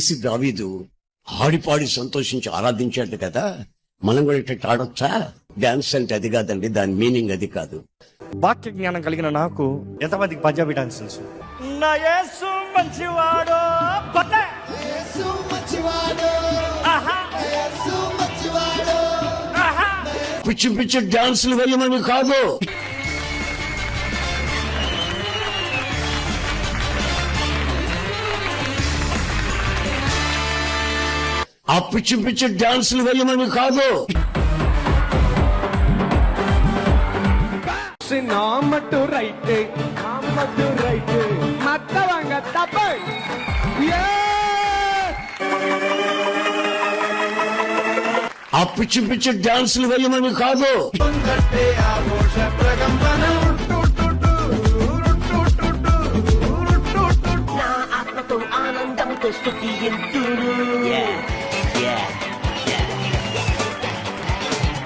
చూసి దావీదు ఆడిపాడి సంతోషించి ఆరాధించాడు కదా, మనం కూడా ఇట్లా ఆడొచ్చా? డాన్స్ అంటే అది కాదండి, దాని మీనింగ్ అది కాదు. వాక్య జ్ఞానం కలిగిన నాకు ఎంతమందికి పంజాబీ డాన్స్ తెలుసు? నా యేసు మంచివాడో పట్టే యేసు మంచివాడు, ఆహా యేసు మంచివాడు. ఆహా పిచ్చి పిచ్చి డాన్సులు వేయమని కాదు, ఆ పిచ్చి పిచ్చి డాన్సులు వేయమని కాదు. నామట్టు రైట్ నామట్టు రైట్ మత్తవంగ తప్పై ఆ పిచ్చి పిచ్చి డాన్సులు వేయమని కాదు. నా ఆత్మతో ఆనందంతో స్తుతియంతును.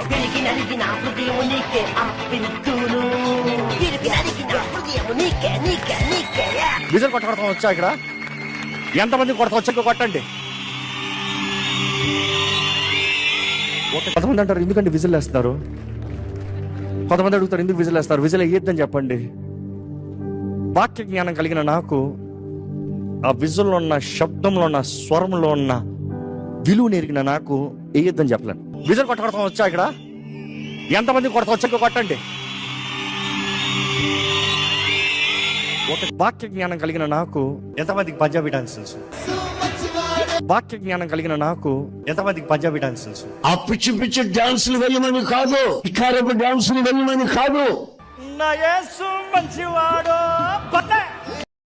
విరిగి నలిగిన హృదయము నీకే అర్పింతును. విరిగి నలిగిన హృదయము నీకే నీకే నీకే. విజులు కొట్టడం వచ్చా? ఇక్కడ ఎంతమంది కొడతా వచ్చా? కొట్టండి. కొంతమంది అంటారు ఎందుకంటే విజిల్ వేస్తున్నారు, కొంతమంది అడుగుతారు ఎందుకు విజిల్ వేస్తారు, విజిల్ వేయొద్దని చెప్పండి. వాక్య జ్ఞానం కలిగిన నాకు ఆ విజుల్లో ఉన్న శబ్దంలో ఉన్న స్వరంలో ఉన్న విలువ నెరిగిన నాకు వేయొద్దని చెప్పలేను. విజిల్ కొట్టడం వచ్చా? ఇక్కడ ఎంతమంది కొడతా వచ్చా? కొట్టండి. వాక్య జ్ఞానం కలిగిన నాకు ఎంతమందికి పంజాబీ డాన్స్ తెలుసు? వాక్య జ్ఞానం కలిగిన నాకు ఎంతమందికి పంజాబీ డాన్స్ తెలుసు? ఆ పిచ్చి పిచ్చి డాన్సులు వేయమని కాదు, వికారపు డాన్సులు వేయమని కాదు. నా యేసు మంచివాడో